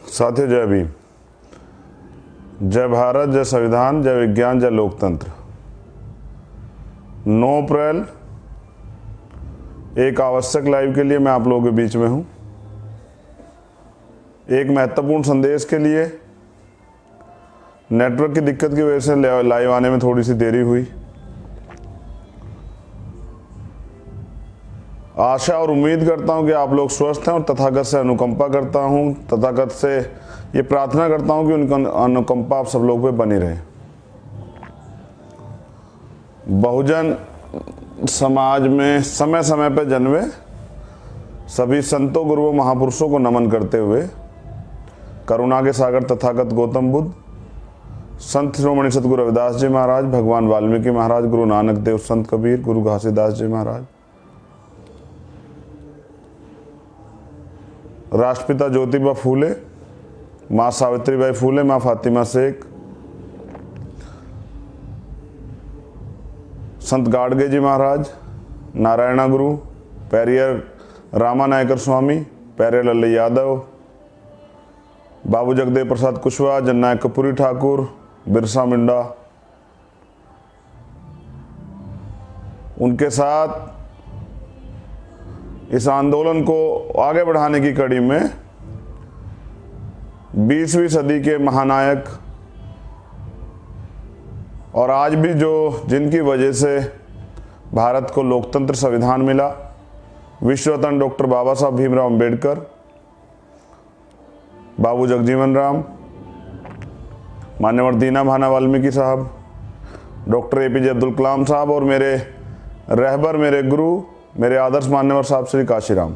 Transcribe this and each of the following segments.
साथियों, जय भीम, जय भारत, जय संविधान, जय विज्ञान, जय लोकतंत्र। 9 अप्रैल एक आवश्यक लाइव के लिए मैं आप लोगों के बीच में हूं। एक महत्वपूर्ण संदेश के लिए नेटवर्क की दिक्कत की वजह से लाइव आने में थोड़ी सी देरी हुई। आशा और उम्मीद करता हूं कि आप लोग स्वस्थ हैं और तथागत से अनुकंपा करता हूं, तथागत से ये प्रार्थना करता हूं कि उनका अनुकंपा आप सब लोग पे बनी रहे। बहुजन समाज में समय समय पर जन्मे सभी संतों, गुरुओं, महापुरुषों को नमन करते हुए करुणा के सागर तथागत गौतम बुद्ध, संत शिरोमणि सतगुरु रविदास जी महाराज, भगवान वाल्मीकि महाराज, गुरु नानक देव, संत कबीर, गुरु घासीदास जी महाराज, राष्ट्रपिता ज्योतिबा फूले, माँ सावित्रीबाई फूले, माँ फातिमा शेख, संत गाडगे जी महाराज, नारायणा गुरु, पेरियर रामा नायकर स्वामी, पेरियर लल्ले यादव, बाबू जगदेव प्रसाद कुशवाहा, जननायक कपूरी ठाकुर, बिरसा मुंडा, उनके साथ इस आंदोलन को आगे बढ़ाने की कड़ी में 20वीं सदी के महानायक और आज भी जिनकी वजह से भारत को लोकतंत्र संविधान मिला, विश्व रत्न डॉक्टर बाबा साहब भीमराव अंबेडकर, बाबू जगजीवन राम, मान्यवर दीना भाना वाल्मीकि साहब, डॉक्टर APJ अब्दुल कलाम साहब और मेरे रहबर, मेरे गुरु, मेरे आदर्श मान्यवर साहब श्री काशीराम।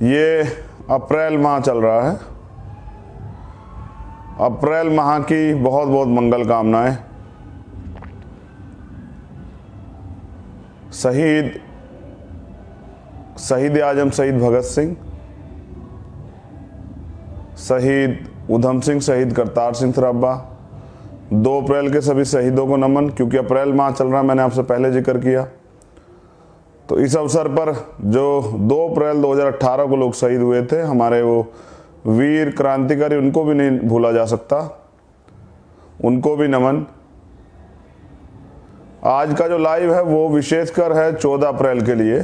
ये अप्रैल माह चल रहा है। अप्रैल माह की बहुत बहुत मंगल कामनाएं। शहीद आजम शहीद भगत सिंह, शहीद उधम सिंह, शहीद करतार सिंह सराभा, 2 अप्रैल के सभी शहीदों को नमन। क्योंकि अप्रैल माह चल रहा, मैंने आपसे पहले जिक्र किया, तो इस अवसर पर जो 2 अप्रैल 2018 को लोग शहीद हुए थे, हमारे वो वीर क्रांतिकारी, उनको भी नहीं भूला जा सकता, उनको भी नमन। आज का जो लाइव है वो विशेषकर है 14 अप्रैल के लिए।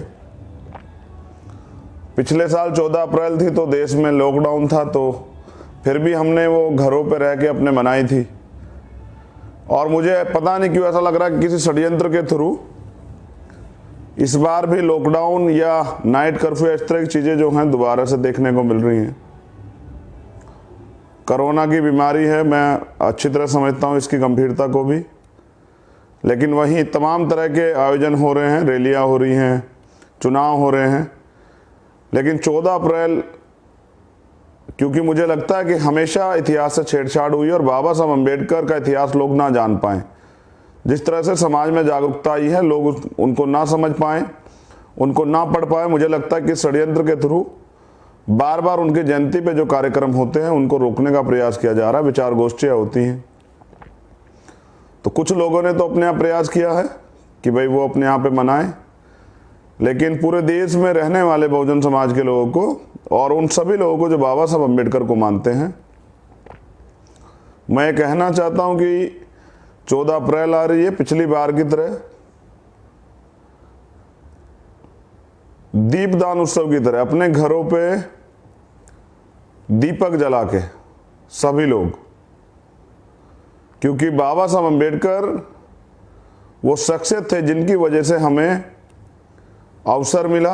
पिछले साल 14 अप्रैल थी तो देश में लॉकडाउन था, तो फिर भी हमने वो घरों पे रह के अपने मनाई थी। और मुझे पता नहीं क्यों ऐसा लग रहा है कि किसी षड्यंत्र के थ्रू इस बार भी लॉकडाउन या नाइट कर्फ्यू, इस तरह की चीज़ें जो हैं दोबारा से देखने को मिल रही हैं। कोरोना की बीमारी है, मैं अच्छी तरह समझता हूँ इसकी गंभीरता को भी, लेकिन वहीं तमाम तरह के आयोजन हो रहे हैं, रैलियाँ हो रही हैं, चुनाव हो रहे हैं। लेकिन 14 अप्रैल, क्योंकि मुझे लगता है कि हमेशा इतिहास से छेड़छाड़ हुई और बाबा साहब अम्बेडकर का इतिहास लोग ना जान पाएँ। जिस तरह से समाज में जागरूकता आई है, लोग उनको ना समझ पाएँ, उनको ना पढ़ पाए। मुझे लगता है कि षड्यंत्र के थ्रू बार बार उनकी जयंती पे जो कार्यक्रम होते हैं उनको रोकने का प्रयास किया जा रहा है, विचार गोष्ठियाँ होती हैं। तो कुछ लोगों ने तो अपने यहाँ प्रयास किया है कि भाई वो अपने यहाँ पे मनाएं, लेकिन पूरे देश में रहने वाले बहुजन समाज के लोगों को और उन सभी लोगों को जो बाबा साहब अम्बेडकर को मानते हैं, मैं कहना चाहता हूं कि 14 अप्रैल आ रही है, पिछली बार की तरह दीपदान उत्सव की तरह अपने घरों पे दीपक जला के सभी लोग, क्योंकि बाबा साहब अम्बेडकर वो शख्सियत थे जिनकी वजह से हमें अवसर मिला,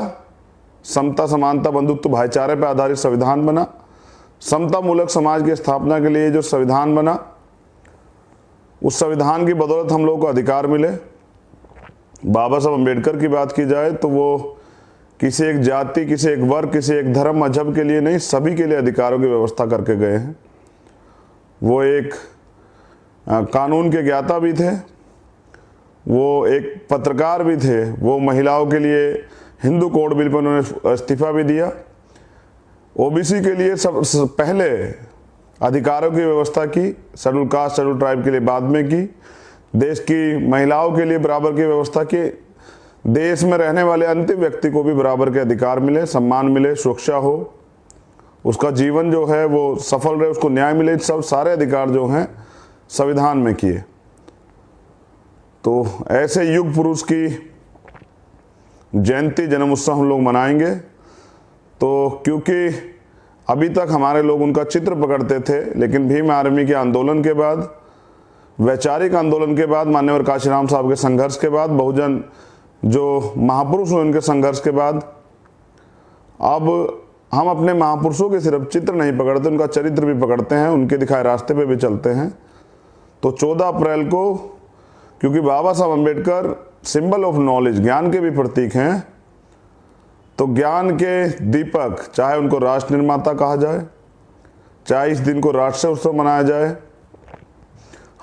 समता, समानता, बंधुत्व, भाईचारे पर आधारित संविधान बना, समता मूलक समाज की स्थापना के लिए जो संविधान बना, उस संविधान की बदौलत हम लोगों को अधिकार मिले। बाबा साहब अम्बेडकर की बात की जाए तो वो किसी एक जाति, किसी एक वर्ग, किसी एक धर्म मजहब के लिए नहीं, सभी के लिए अधिकारों की व्यवस्था करके गए हैं। वो एक कानून के ज्ञाता भी थे, वो एक पत्रकार भी थे, वो महिलाओं के लिए हिंदू कोड बिल पर उन्होंने इस्तीफा भी दिया। OBC के लिए सब पहले अधिकारों की व्यवस्था की, शेड्यूल कास्ट, शेड्यूल ट्राइब के लिए बाद में की, देश की महिलाओं के लिए बराबर की व्यवस्था की, देश में रहने वाले अंतिम व्यक्ति को भी बराबर के अधिकार मिले, सम्मान मिले, सुरक्षा हो, उसका जीवन जो है वो सफल रहे, उसको न्याय मिले, सब सारे अधिकार जो हैं संविधान में किए। तो ऐसे युग पुरुष की जयंती, जन्म उत्सव हम लोग मनाएंगे। तो क्योंकि अभी तक हमारे लोग उनका चित्र पकड़ते थे, लेकिन भीम आर्मी के आंदोलन के बाद, वैचारिक आंदोलन के बाद, मान्यवर काशीराम साहब के संघर्ष के बाद, बहुजन जो महापुरुष हुए उनके संघर्ष के बाद, अब हम अपने महापुरुषों के सिर्फ चित्र नहीं पकड़ते, उनका चरित्र भी पकड़ते हैं, उनके दिखाए रास्ते पे भी चलते हैं। तो 14 अप्रैल को, क्योंकि बाबा Saheb Ambedkar symbol of knowledge, ज्ञान के भी प्रतीक हैं, तो ज्ञान के दीपक, चाहे उनको राष्ट्र निर्माता कहा जाए, चाहे इस दिन को राष्ट्रीय उत्सव मनाया जाए,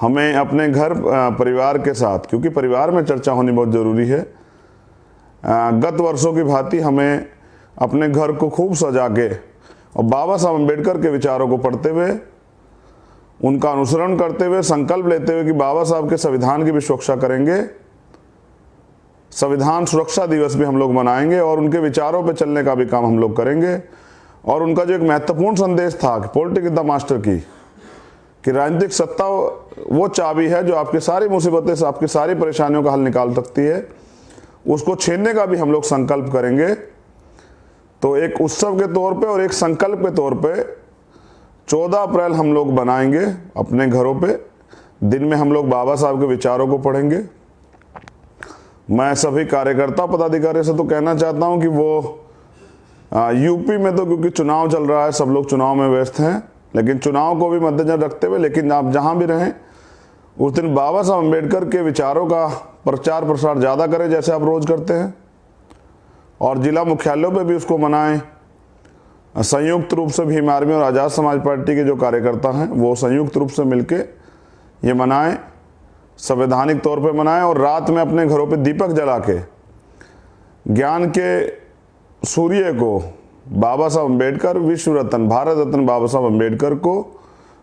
हमें अपने घर परिवार के साथ, क्योंकि परिवार में चर्चा होनी बहुत ज़रूरी है, गत वर्षों की भांति हमें अपने घर को खूब सजा के और बाबा साहब अम्बेडकर के विचारों को पढ़ते हुए, उनका अनुसरण करते हुए, संकल्प लेते हुए कि बाबा साहब के संविधान की भी सुरक्षा करेंगे, संविधान सुरक्षा दिवस भी हम लोग मनाएंगे और उनके विचारों पे चलने का भी काम हम लोग करेंगे। और उनका जो एक महत्वपूर्ण संदेश था कि पॉलिटिक्स इज द मास्टर की, कि राजनीतिक सत्ता वो चाबी है जो आपकी सारी मुसीबतें से, आपकी सारी परेशानियों का हल निकाल सकती है, उसको छीनने का भी हम लोग संकल्प करेंगे। तो एक उत्सव के तौर पे और एक संकल्प के तौर पे 14 अप्रैल हम लोग बनाएंगे अपने घरों पे। दिन में हम लोग बाबा साहब के विचारों को पढ़ेंगे। मैं सभी कार्यकर्ता पदाधिकारी से तो कहना चाहता हूं कि वो यूपी में तो क्योंकि चुनाव चल रहा है, सब लोग चुनाव में व्यस्त हैं, लेकिन चुनाव को भी मद्देनजर रखते हुए, लेकिन आप जहां भी रहें उस दिन बाबा साहब अम्बेडकर के विचारों का प्रचार प्रसार ज़्यादा करें, जैसे आप रोज़ करते हैं, और जिला मुख्यालयों पे भी उसको मनाएं। संयुक्त रूप से भीम आर्मी और आज़ाद समाज पार्टी के जो कार्यकर्ता हैं वो संयुक्त रूप से मिलके ये मनाएं, संवैधानिक तौर पे मनाएं, और रात में अपने घरों पे दीपक जला के ज्ञान के सूर्य को, बाबा साहब अम्बेडकर, विश्व रत्न, भारत रत्न बाबा साहब अम्बेडकर को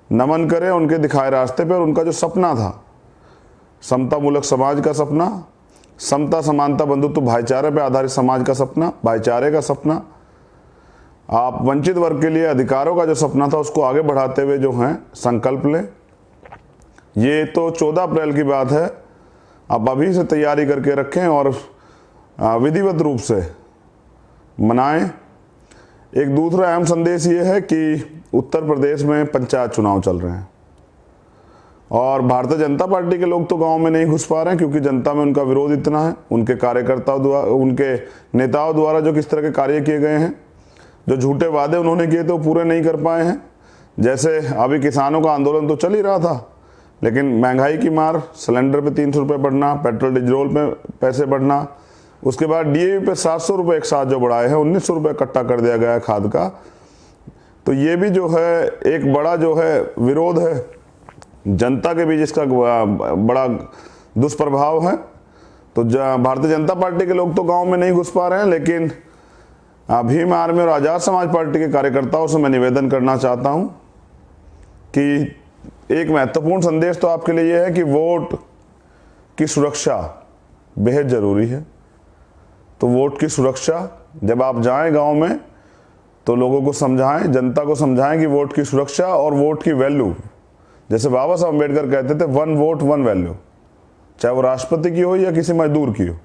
नमन करें, उनके दिखाए रास्ते पे। और उनका जो सपना था, समता मूलक समाज का सपना, समता समानता बंधुत्व भाईचारे पे आधारित समाज का सपना, भाईचारे का सपना, आप वंचित वर्ग के लिए अधिकारों का जो सपना था उसको आगे बढ़ाते हुए जो है संकल्प लें। ये तो 14 अप्रैल की बात है, आप अभी से तैयारी करके रखें और विधिवत रूप से मनाएं। एक दूसरा अहम संदेश ये है कि उत्तर प्रदेश में पंचायत चुनाव चल रहे हैं और भारतीय जनता पार्टी के लोग तो गांव में नहीं घुस पा रहे हैं, क्योंकि जनता में उनका विरोध इतना है, उनके कार्यकर्ताओं द्वारा, उनके नेताओं द्वारा जो किस तरह के कार्य किए गए हैं, जो झूठे वादे उन्होंने किए थे वो पूरे नहीं कर पाए हैं। जैसे अभी किसानों का आंदोलन तो चल ही रहा था, लेकिन महंगाई की मार, सिलेंडर पे 300 रुपये बढ़ना, पेट्रोल डीजल पे पैसे बढ़ना, उसके बाद डीएपी पे 700 रुपये एक साथ जो बढ़ाए हैं, 1900 रुपये इकट्ठा कर दिया गया है खाद का। तो ये भी जो है एक बड़ा जो है विरोध है, जनता के बीच इसका बड़ा दुष्प्रभाव है। तो भारतीय जनता पार्टी के लोग तो गांव में नहीं घुस पा रहे हैं, लेकिन भीम आर्मी और आज़ाद समाज पार्टी के कार्यकर्ताओं से मैं निवेदन करना चाहता हूं कि एक महत्वपूर्ण संदेश तो आपके लिए यह है कि वोट की सुरक्षा बेहद ज़रूरी है। तो वोट की सुरक्षा, जब आप जाएं गांव में तो लोगों को समझाएं, जनता को समझाएं कि वोट की सुरक्षा और वोट की वैल्यू, जैसे बाबा साहब अम्बेडकर कहते थे, 1 वोट 1 वैल्यू, चाहे वो राष्ट्रपति की हो या किसी मजदूर की हो।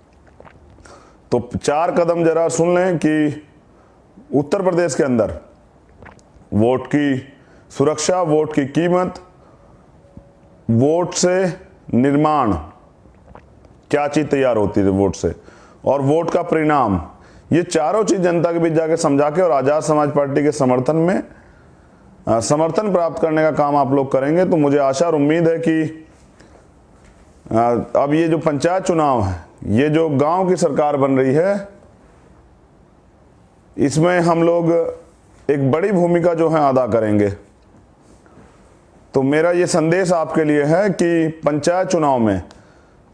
तो 4 कदम जरा सुन लें कि उत्तर प्रदेश के अंदर वोट की सुरक्षा, वोट की कीमत, वोट से निर्माण, क्या चीज तैयार होती है वोट से, और वोट का परिणाम, ये चारों चीज जनता के बीच जाके समझा के और आज़ाद समाज पार्टी के समर्थन में समर्थन प्राप्त करने का काम आप लोग करेंगे। तो मुझे आशा और उम्मीद है कि अब ये जो पंचायत चुनाव है, ये जो गांव की सरकार बन रही है, इसमें हम लोग एक बड़ी भूमिका जो है अदा करेंगे। तो मेरा ये संदेश आपके लिए है कि पंचायत चुनाव में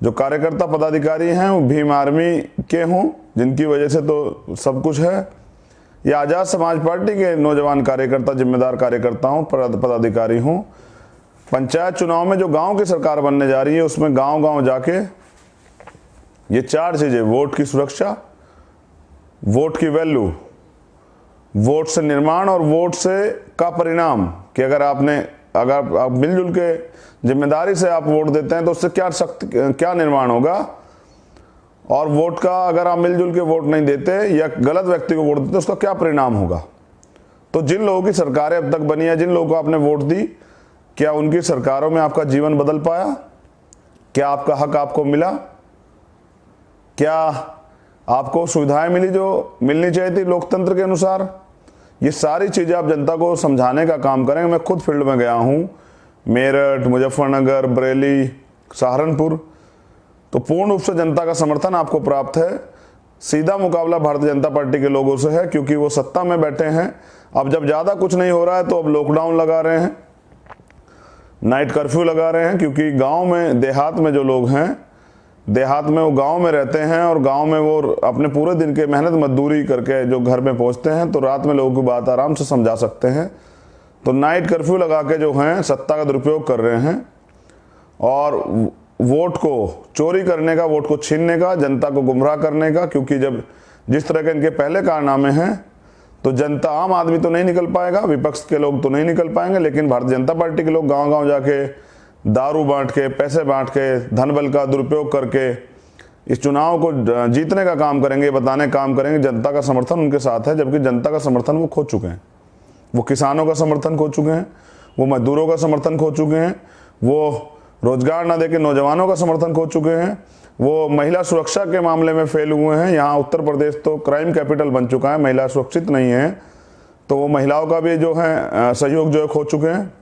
जो कार्यकर्ता पदाधिकारी हैं वो भीम आर्मी के हों, जिनकी वजह से तो सब कुछ है, या आज़ाद समाज पार्टी के नौजवान कार्यकर्ता, जिम्मेदार कार्यकर्ता हों, पदाधिकारी हों। पंचायत चुनाव में जो गांव की सरकार बनने जा रही है उसमें गांव-गांव जाके ये 4 चीज़ें, वोट की सुरक्षा, वोट की वैल्यू, वोट से निर्माण और वोट से का परिणाम, कि अगर आप मिलजुल के जिम्मेदारी से आप वोट देते हैं तो उससे क्या निर्माण होगा, और वोट का अगर आप मिलजुल के वोट नहीं देते या गलत व्यक्ति को वोट देते तो उसका क्या परिणाम होगा। तो जिन लोगों की सरकारें अब तक बनी है, जिन लोगों को आपने वोट दी, क्या उनकी सरकारों में आपका जीवन बदल पाया? क्या आपका हक आपको मिला? क्या आपको सुविधाएं मिली जो मिलनी चाहिए थी लोकतंत्र के अनुसार? ये सारी चीज़ें आप जनता को समझाने का काम करेंगे। मैं खुद फील्ड में गया हूँ, मेरठ, मुजफ्फरनगर, बरेली, सहारनपुर, तो पूर्ण रूप से जनता का समर्थन आपको प्राप्त है। सीधा मुकाबला भारतीय जनता पार्टी के लोगों से है, क्योंकि वो सत्ता में बैठे हैं। अब जब ज़्यादा कुछ नहीं हो रहा है तो अब लॉकडाउन लगा रहे हैं, नाइट कर्फ्यू लगा रहे हैं, क्योंकि गांव में, देहात में जो लोग हैं, देहात में वो गांव में रहते हैं और गांव में वो अपने पूरे दिन के मेहनत मजदूरी करके जो घर में पहुंचते हैं, तो रात में लोगों की बात आराम से समझा सकते हैं। तो नाइट कर्फ्यू लगा के जो हैं सत्ता का दुरुपयोग कर रहे हैं और वोट को चोरी करने का, वोट को छीनने का, जनता को गुमराह करने का। क्योंकि जब जिस तरह के इनके पहले कारनामे हैं तो जनता, आम आदमी तो नहीं निकल पाएगा, विपक्ष के लोग तो नहीं निकल पाएंगे, लेकिन भारतीय जनता पार्टी के लोग गांव-गांव जाके दारू बांट के, पैसे बांट के, धन बल का दुरुपयोग करके इस चुनाव को जीतने का काम करेंगे, बताने का काम करेंगे जनता का समर्थन उनके साथ है। जबकि जनता का समर्थन वो खो चुके हैं। वो किसानों का समर्थन खो चुके हैं, वो मजदूरों का समर्थन खो चुके हैं, वो रोजगार ना देके नौजवानों का समर्थन खो चुके हैं, वो महिला सुरक्षा के मामले में फेल हुए हैं। यहाँ उत्तर प्रदेश तो क्राइम कैपिटल बन चुका है, महिला सुरक्षित नहीं है, तो वो महिलाओं का भी जो है सहयोग जो है खो चुके हैं।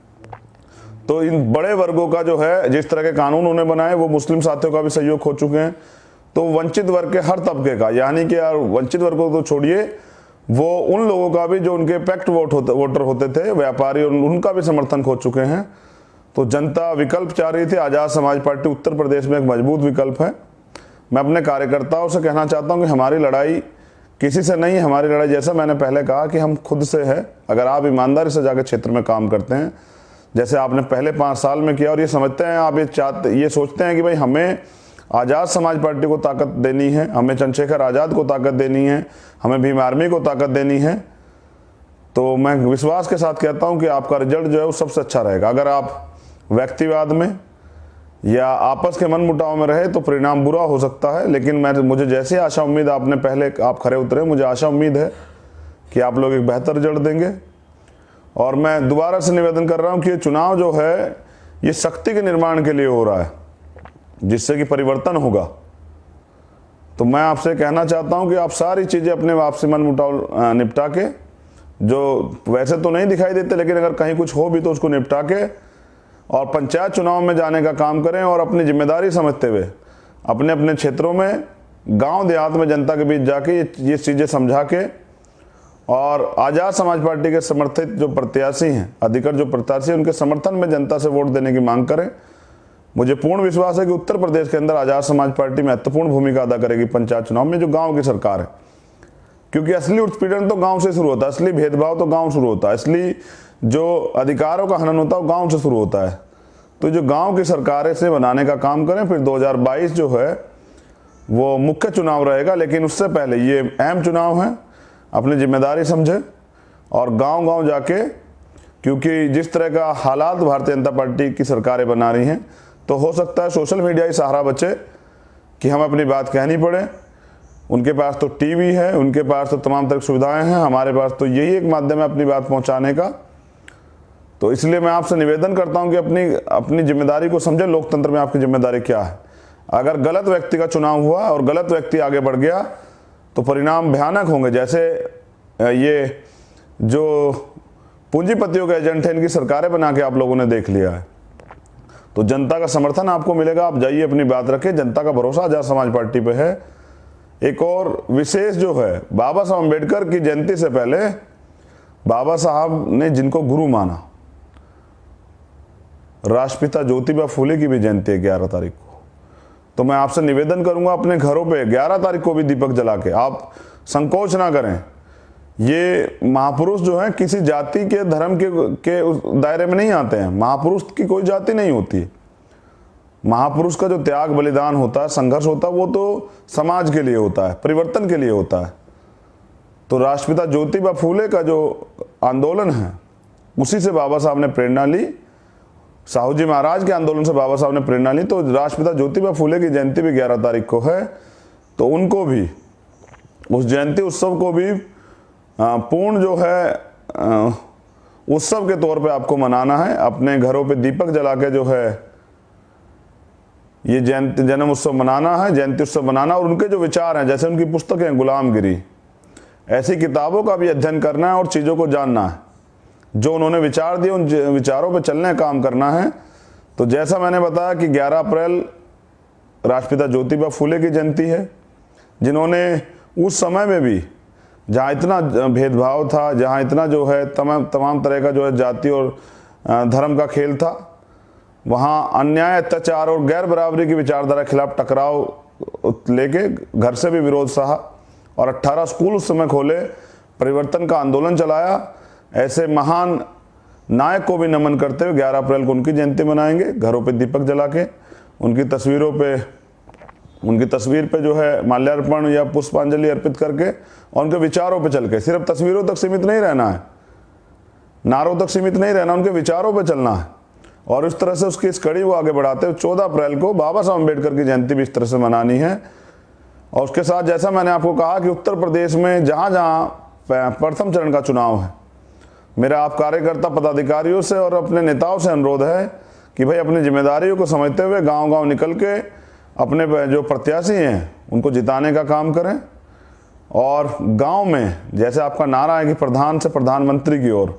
तो इन बड़े वर्गों का जो है, जिस तरह के कानून उन्होंने बनाए, वो मुस्लिम साथियों का भी सहयोग खो चुके हैं। तो वंचित वर्ग के हर तबके का, यानी कि वंचित वर्गों को छोड़िए, वो उन लोगों का भी जो उनके पैक्ट वोटर होते थे, व्यापारी, उनका भी समर्थन खो चुके हैं। तो जनता विकल्प चाह रही थी। आज़ाद समाज पार्टी उत्तर प्रदेश में एक मजबूत विकल्प है। मैं अपने कार्यकर्ताओं से कहना चाहता हूं कि हमारी लड़ाई किसी से नहीं है, हमारी लड़ाई, जैसा मैंने पहले कहा, कि हम खुद से है। अगर आप ईमानदारी से जाकर क्षेत्र में काम करते हैं, जैसे आपने पहले 5 साल में किया, और ये समझते हैं, आप ये सोचते हैं कि भाई हमें आज़ाद समाज पार्टी को ताकत देनी है, हमें चंद्रशेखर आज़ाद को ताकत देनी है, हमें भीम आर्मी को ताकत देनी है, तो मैं विश्वास के साथ कहता हूं कि आपका रिजल्ट जो है वो सबसे अच्छा रहेगा। अगर आप व्यक्तिवाद में या आपस के मनमुटाव में रहे तो परिणाम बुरा हो सकता है। लेकिन मुझे जैसे आशा उम्मीद, आपने पहले आप खरे उतरे, मुझे आशा उम्मीद है कि आप लोग एक बेहतर रिजल्ट देंगे। और मैं दोबारा से निवेदन कर रहा हूं कि ये चुनाव जो है ये शक्ति के निर्माण के लिए हो रहा है, जिससे कि परिवर्तन होगा। तो मैं आपसे कहना चाहता हूं कि आप सारी चीज़ें अपने आपसी मनमुटाव निपटा के, जो वैसे तो नहीं दिखाई देते, लेकिन अगर कहीं कुछ हो भी तो उसको निपटा के और पंचायत चुनाव में जाने का काम करें, और अपनी जिम्मेदारी समझते हुए अपने अपने क्षेत्रों में, गांव देहात में जनता के बीच जाके ये चीज़ें समझा के, और आज़ाद समाज पार्टी के समर्थित जो प्रत्याशी हैं, अधिकृत जो प्रत्याशी हैं, उनके समर्थन में जनता से वोट देने की मांग करें। मुझे पूर्ण विश्वास है कि उत्तर प्रदेश के अंदर आज़ाद समाज पार्टी महत्वपूर्ण भूमिका अदा करेगी पंचायत चुनाव में, जो गाँव की सरकार है। क्योंकि असली उत्पीड़न तो गाँव से शुरू होता है, असली भेदभाव तो गाँव शुरू होता है, असली जो अधिकारों का हनन होता है वो गांव से शुरू होता है। तो जो गांव की सरकारें से बनाने का काम करें, फिर 2022 जो है वो मुख्य चुनाव रहेगा। लेकिन उससे पहले ये अहम चुनाव है, अपनी जिम्मेदारी समझे और गांव-गांव जाके, क्योंकि जिस तरह का हालात भारतीय जनता पार्टी की सरकारें बना रही हैं, तो हो सकता है सोशल मीडिया ही सहारा बचे कि हम अपनी बात कहनी पड़े। उनके पास तो टीवी है, उनके पास तो तमाम तरह की सुविधाएं हैं, हमारे पास तो यही एक माध्यम है अपनी बात पहुंचाने का। तो इसलिए मैं आपसे निवेदन करता हूं कि अपनी जिम्मेदारी को समझे। लोकतंत्र में आपकी जिम्मेदारी क्या है। अगर गलत व्यक्ति का चुनाव हुआ और गलत व्यक्ति आगे बढ़ गया तो परिणाम भयानक होंगे। जैसे ये जो पूंजीपतियों के एजेंट हैं, इनकी सरकारें बना के आप लोगों ने देख लिया है। तो जनता का समर्थन आपको मिलेगा, आप जाइए अपनी बात रखें। जनता का भरोसा आज़ाद समाज पार्टी पे है। एक और विशेष जो है, बाबा साहब अम्बेडकर की जयंती से पहले बाबा साहब ने जिनको गुरु माना, राष्ट्रपिता ज्योतिबा फूले की भी जयंती है 11 तारीख को। तो मैं आपसे निवेदन करूंगा, अपने घरों पे 11 तारीख को भी दीपक जला के, आप संकोच ना करें। ये महापुरुष जो हैं किसी जाति के, धर्म के उस दायरे में नहीं आते हैं। महापुरुष की कोई जाति नहीं होती। महापुरुष का जो त्याग बलिदान होता है, संघर्ष होता है, वो तो समाज के लिए होता है, परिवर्तन के लिए होता है। तो राष्ट्रपिता ज्योतिबा फूले का जो आंदोलन है, उसी से बाबा साहब ने प्रेरणा ली। साहू जी महाराज के आंदोलन से बाबा साहब ने प्रेरणा ली। तो राष्ट्रपिता ज्योतिबा फूले की जयंती भी 11 तारीख को है, तो उनको भी, उस जयंती उत्सव को भी पूर्ण जो है उत्सव के तौर पे आपको मनाना है। अपने घरों पे दीपक जला के जो है ये जयंती जन्म उत्सव मनाना है, जयंती उत्सव मनाना। और उनके जो विचार हैं, जैसे उनकी पुस्तक है गुलामगिरी, ऐसी किताबों का भी अध्ययन करना है और चीज़ों को जानना है। जो उन्होंने विचार दिए, उन विचारों पे चलने का काम करना है। तो जैसा मैंने बताया कि 11 अप्रैल राष्ट्रपिता ज्योतिबा फूले की जयंती है, जिन्होंने उस समय में भी, जहाँ इतना भेदभाव था, जहाँ इतना जो है तमाम तरह का जो है जाति और धर्म का खेल था, वहाँ अन्याय, अत्याचार और गैर बराबरी की विचारधारा के खिलाफ टकराव लेके घर से भी विरोध सहा और 18 स्कूल उस समय खोले, परिवर्तन का आंदोलन चलाया। ऐसे महान नायक को भी नमन करते हुए 11 अप्रैल को उनकी जयंती मनाएंगे। घरों पे दीपक जला के उनकी तस्वीर पे जो है माल्यार्पण या पुष्पांजलि अर्पित करके और उनके विचारों पे चल के, सिर्फ तस्वीरों तक सीमित नहीं रहना है, नारों तक सीमित नहीं रहना, उनके विचारों पे चलना है। और इस तरह से उसकी इस कड़ी को आगे बढ़ाते हुए 14 अप्रैल को बाबा साहब अम्बेडकर की जयंती भी इस तरह से मनानी है। और उसके साथ जैसा मैंने आपको कहा कि उत्तर प्रदेश में जहाँ जहाँ प्रथम चरण का चुनाव है, मेरा आप कार्यकर्ता पदाधिकारियों से और अपने नेताओं से अनुरोध है कि भाई अपनी जिम्मेदारियों को समझते हुए गांव-गांव निकल के अपने जो प्रत्याशी हैं उनको जिताने का काम करें। और गांव में जैसे आपका नारा है कि प्रधान से प्रधानमंत्री की ओर,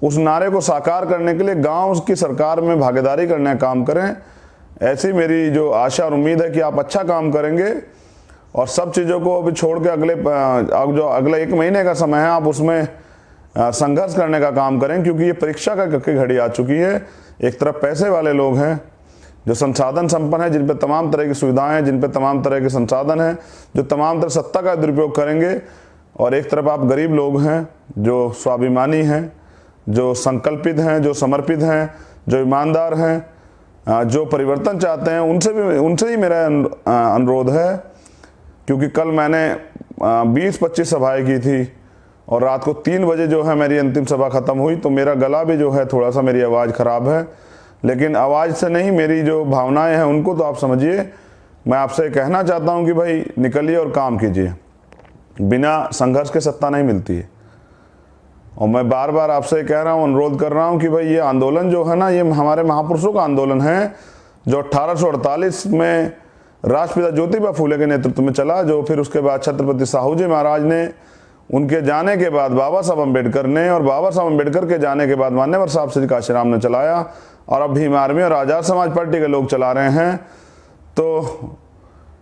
उस नारे को साकार करने के लिए गांव की सरकार में भागीदारी करने का काम करें। ऐसी मेरी जो आशा और उम्मीद है कि आप अच्छा काम करेंगे और सब चीज़ों को अभी छोड़ के अगला 1 महीने का समय है, आप उसमें संघर्ष करने का काम करें, क्योंकि ये परीक्षा की घड़ी आ चुकी है। एक तरफ पैसे वाले लोग हैं जो संसाधन संपन्न है, जिन पे तमाम तरह की सुविधाएं हैं, जिन पे तमाम तरह के संसाधन हैं, जो तमाम तरह सत्ता का दुरुपयोग करेंगे। और एक तरफ आप गरीब लोग हैं जो स्वाभिमानी हैं, जो संकल्पित हैं, जो समर्पित हैं, जो ईमानदार हैं, जो परिवर्तन चाहते हैं। उनसे ही मेरा अनुरोध है, क्योंकि कल मैंने 20-25 सभाएं की थी और रात को 3 बजे जो है मेरी अंतिम सभा खत्म हुई। तो मेरा गला भी जो है थोड़ा सा, मेरी आवाज़ ख़राब है, लेकिन आवाज़ से नहीं, मेरी जो भावनाएं हैं उनको तो आप समझिए। मैं आपसे कहना चाहता हूं कि भाई निकलिए और काम कीजिए। बिना संघर्ष के सत्ता नहीं मिलती है। और मैं बार बार आपसे कह रहा हूं, अनुरोध कर रहा हूं कि भाई ये आंदोलन जो है ना, ये हमारे महापुरुषों का आंदोलन है, जो 1848 में राष्ट्रपिता ज्योतिबा फूले के नेतृत्व में चला, जो फिर उसके बाद छत्रपति साहू जी महाराज ने, उनके जाने के बाद बाबा साहब अम्बेडकर ने, और बाबा साहब अम्बेडकर के जाने के बाद मान्यवर साहब श्री काशीराम ने चलाया, और अब भीम आर्मी और आज़ाद समाज पार्टी के लोग चला रहे हैं। तो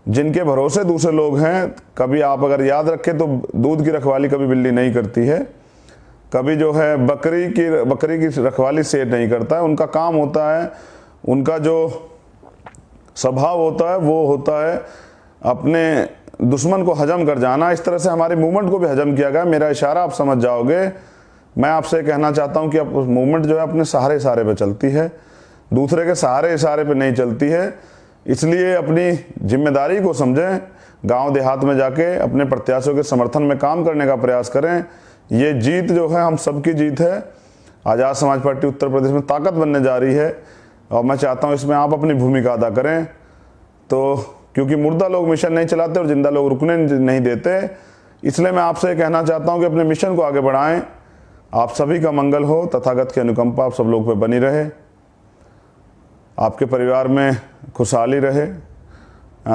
जिनके भरोसे दूसरे लोग हैं, कभी आप अगर याद रखें तो दूध की रखवाली कभी बिल्ली नहीं करती है, कभी जो है बकरी की रखवाली सेठ नहीं करता है। उनका काम होता है, उनका जो स्वभाव होता है वो होता है अपने दुश्मन को हजम कर जाना। इस तरह से हमारे मूवमेंट को भी हजम किया गया। मेरा इशारा आप समझ जाओगे। मैं आपसे कहना चाहता हूं कि अब मूवमेंट जो है अपने सहारे पे चलती है, दूसरे के सहारे पे नहीं चलती है। इसलिए अपनी जिम्मेदारी को समझें, गांव देहात में जाके अपने प्रत्याशियों के समर्थन में काम करने का प्रयास करें। ये जीत जो है हम सबकी जीत है। आज़ाद समाज पार्टी उत्तर प्रदेश में ताकत बनने जा रही है और मैं चाहता हूँ इसमें आप अपनी भूमिका अदा करें। तो क्योंकि मुर्दा लोग मिशन नहीं चलाते और जिंदा लोग रुकने नहीं देते, इसलिए मैं आपसे कहना चाहता हूँ कि अपने मिशन को आगे बढ़ाएं। आप सभी का मंगल हो, तथागत की अनुकंपा आप सब लोग पे बनी रहे, आपके परिवार में खुशहाली रहे,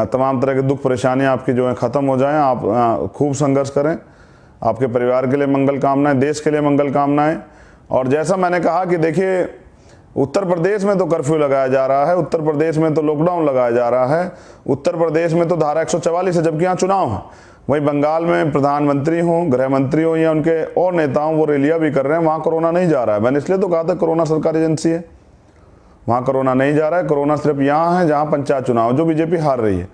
तमाम तरह के दुख परेशानियां आपकी जो है ख़त्म हो जाएं। आप खूब संघर्ष करें। आपके परिवार के लिए मंगल कामनाएं, देश के लिए मंगल कामनाएं। और जैसा मैंने कहा कि देखिए, उत्तर प्रदेश में तो कर्फ्यू लगाया जा रहा है, उत्तर प्रदेश में तो लॉकडाउन लगाया जा रहा है, उत्तर प्रदेश में तो धारा 144 है, जबकि यहाँ चुनाव है। वहीं बंगाल में प्रधानमंत्री हों, गृह मंत्री हों या उनके और नेताओं, वो रैलियाँ भी कर रहे हैं, वहाँ कोरोना नहीं जा रहा है। मैंने इसलिए तो कहा था कोरोना सरकारी एजेंसी है, वहाँ कोरोना नहीं जा रहा है। कोरोना सिर्फ यहाँ है जहाँ पंचायत चुनाव, जो बीजेपी हार रही है,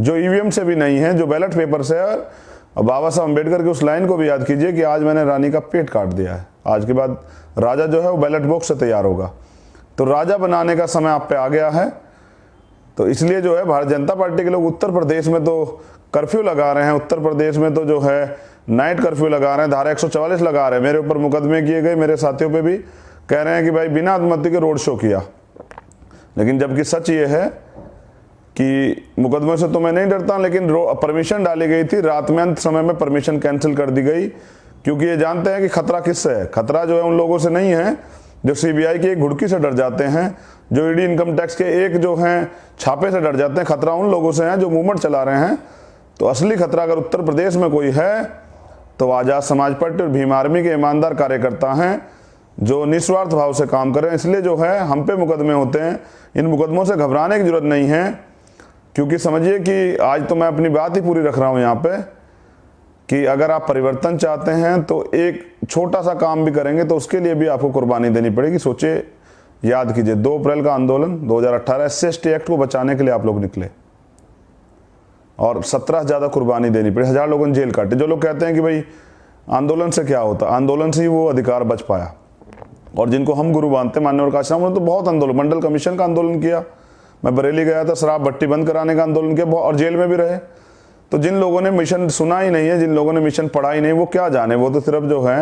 जो ईवीएम से भी नहीं है, जो बैलेट पेपर से है। और बाबा साहब अम्बेडकर की उस लाइन को भी याद कीजिए कि आज मैंने रानी का पेट काट दिया है, आज के बाद राजा जो है वो बैलेट बॉक्स से तैयार होगा। तो राजा बनाने का समय आप पे आ गया है। तो इसलिए जो है भारतीय जनता पार्टी के लोग उत्तर प्रदेश में तो कर्फ्यू लगा रहे हैं, उत्तर प्रदेश में तो जो है नाइट कर्फ्यू लगा रहे हैं, धारा 144 लगा रहे हैं, मेरे ऊपर मुकदमे किए गए, मेरे साथियों पे भी कह रहे हैं कि भाई बिना अनुमति के रोड शो किया। लेकिन जबकि सच ये है कि मुकदमे से तो मैं नहीं डरता, लेकिन परमिशन डाली गई थी, रात में अंत समय में परमिशन कैंसिल कर दी गई, क्योंकि ये जानते हैं कि खतरा किससे है। खतरा जो है उन लोगों से नहीं है जो सीबीआई की एक घुड़की से डर जाते हैं, जो ईडी इनकम टैक्स के एक जो हैं छापे से डर जाते हैं। खतरा उन लोगों से है जो मूवमेंट चला रहे हैं। तो असली खतरा अगर उत्तर प्रदेश में कोई है तो आज़ाद समाज पार्टी और भीम आर्मी के ईमानदार कार्यकर्ता हैं जो निस्वार्थ भाव से काम कर रहे हैं। इसलिए जो है हम पे मुकदमे होते हैं, इन मुकदमों से घबराने की जरूरत नहीं है, क्योंकि समझिए कि आज तो मैं अपनी बात ही पूरी रख रहा हूँ यहाँ पे कि अगर आप परिवर्तन चाहते हैं तो एक छोटा सा काम भी करेंगे तो उसके लिए भी आपको कुर्बानी देनी पड़ेगी। सोचिए, याद कीजिए 2 अप्रैल का आंदोलन 2018 SC/ST एक्ट को बचाने के लिए आप लोग निकले और 17 से ज़्यादा कुर्बानी देनी पड़ी, 1000 लोगों ने जेल काटे। जो लोग कहते हैं कि भाई आंदोलन से क्या होता, आंदोलन से ही वो अधिकार बच पाया। और जिनको हम गुरु मानते हैं, मान्यवर काशीराम, उन्होंने तो बहुत आंदोलन, मंडल कमीशन का आंदोलन किया, मैं बरेली गया था, शराब भट्टी बंद कराने का आंदोलन किया और जेल में भी रहे। तो जिन लोगों ने मिशन सुना ही नहीं है, जिन लोगों ने मिशन पढ़ा ही नहीं, वो क्या जाने, वो तो सिर्फ जो है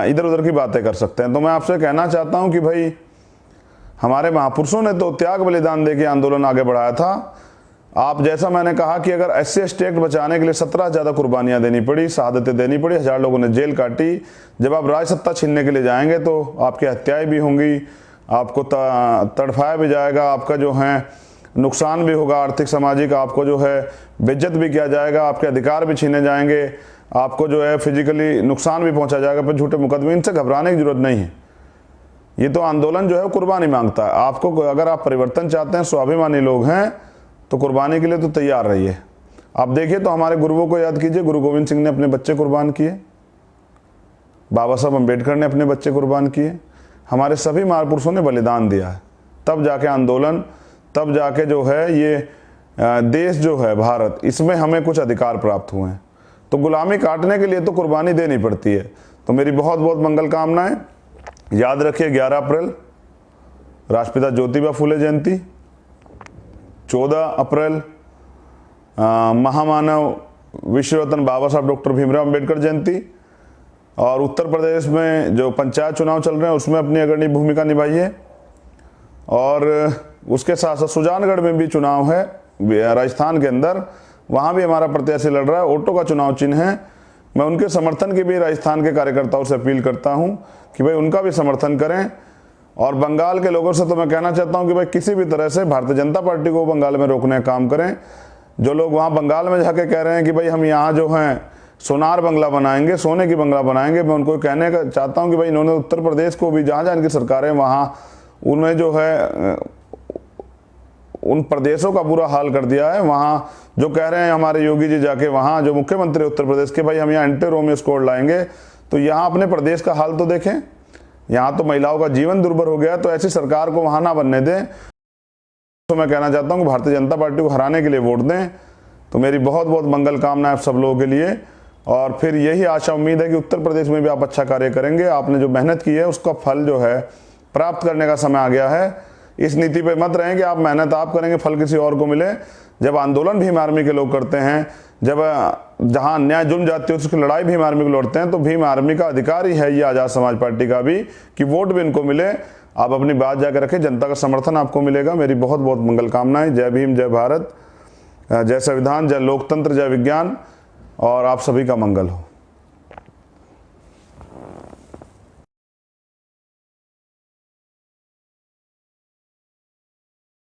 इधर उधर की बातें कर सकते हैं। तो मैं आपसे कहना चाहता हूं कि भाई हमारे महापुरुषों ने तो त्याग बलिदान देके आंदोलन आगे बढ़ाया था। आप जैसा मैंने कहा कि अगर SC/ST एक्ट बचाने के लिए 17 से ज़्यादा कुर्बानियां देनी पड़ी, शहादतें देनी पड़ी, 1000 लोगों ने जेल काटी। जब आप राज सत्ता छीनने के लिए जाएंगे तो आपकी हत्याएं भी होंगी, आपको तड़फाया भी जाएगा, आपका जो है नुकसान भी होगा आर्थिक सामाजिक, आपको जो है बेइज्जत भी किया जाएगा, आपके अधिकार भी छीने जाएंगे, आपको जो है फिजिकली नुकसान भी पहुंचा जाएगा पर झूठे मुकदमे। इनसे घबराने की जरूरत नहीं है। ये तो आंदोलन जो है कुर्बानी मांगता है। आपको अगर आप परिवर्तन चाहते हैं, स्वाभिमानी लोग हैं, तो कुर्बानी के लिए तो तैयार रहिए। आप देखिए तो हमारे गुरुओं को याद कीजिए, गुरु गोविंद सिंह ने अपने बच्चे कुर्बान किए, बाबा साहब अम्बेडकर ने अपने बच्चे कुर्बान किए, हमारे सभी महापुरुषों ने बलिदान दिया है। तब जाके आंदोलन, तब जाके जो है ये देश जो है भारत, इसमें हमें कुछ अधिकार प्राप्त हुए हैं। तो गुलामी काटने के लिए तो कुर्बानी देनी पड़ती है। तो मेरी बहुत बहुत मंगल कामनाएं। याद रखिए 11 अप्रैल राष्ट्रपिता ज्योतिबा फूले जयंती, 14 अप्रैल महामानव विश्व रत्न बाबा साहब डॉक्टर भीमराव अम्बेडकर जयंती, और उत्तर प्रदेश में जो पंचायत चुनाव चल रहे हैं उसमें अपनी अग्रणी भूमिका निभाइए। और उसके साथ साथ सुजानगढ़ में भी चुनाव है राजस्थान के अंदर, वहाँ भी हमारा प्रत्याशी लड़ रहा है, ऑटो का चुनाव चिन्ह है। मैं उनके समर्थन की भी राजस्थान के कार्यकर्ताओं से अपील करता हूँ कि भाई उनका भी समर्थन करें। और बंगाल के लोगों से तो मैं कहना चाहता हूँ कि भाई किसी भी तरह से भारतीय जनता पार्टी को बंगाल में रोकने का काम करें। जो लोग वहाँ बंगाल में जाके कह रहे हैं कि भाई हम यहाँ जो हैं सोनार बंगला बनाएंगे, सोने की बंगला बनाएंगे, मैं उनको कहने का चाहता हूँ कि भाई इन्होंने उत्तर प्रदेश को भी जहाँ जहाँ इनकी सरकारें वहाँ उनमें जो है उन प्रदेशों का बुरा हाल कर दिया है। वहाँ जो कह रहे हैं हमारे योगी जी जाके वहाँ जो मुख्यमंत्री उत्तर प्रदेश के, भाई हम यहाँ एंटी रोमियोस कोड लाएंगे, तो यहाँ अपने प्रदेश का हाल तो देखें। यहाँ तो महिलाओं का जीवन दुर्भर हो गया, तो ऐसी सरकार को वहाँ ना बनने दें। तो मैं कहना चाहता हूँ कि भारतीय जनता पार्टी को हराने के लिए वोट दें। तो मेरी बहुत बहुत मंगल कामनाएं आप सब लोगों के लिए। और फिर यही आशा उम्मीद है कि उत्तर प्रदेश में भी आप अच्छा कार्य करेंगे। आपने जो मेहनत की है उसका फल जो है प्राप्त करने का समय आ गया है। इस नीति पे मत रहें कि आप मेहनत आप करेंगे, फल किसी और को मिले। जब आंदोलन भीम आर्मी के लोग करते हैं, जब जहां अन्याय जुल्म जाती है उसकी लड़ाई भीम आर्मी को लड़ते हैं, तो भीम आर्मी का अधिकार ही है ये आज़ाद समाज पार्टी का भी कि वोट भी इनको मिले। आप अपनी बात जाकर रखें, जनता का समर्थन आपको मिलेगा। मेरी बहुत बहुत मंगल कामनाएं। जय भीम, जय भारत, जय संविधान, जय लोकतंत्र, जय विज्ञान, और आप सभी का मंगल हो।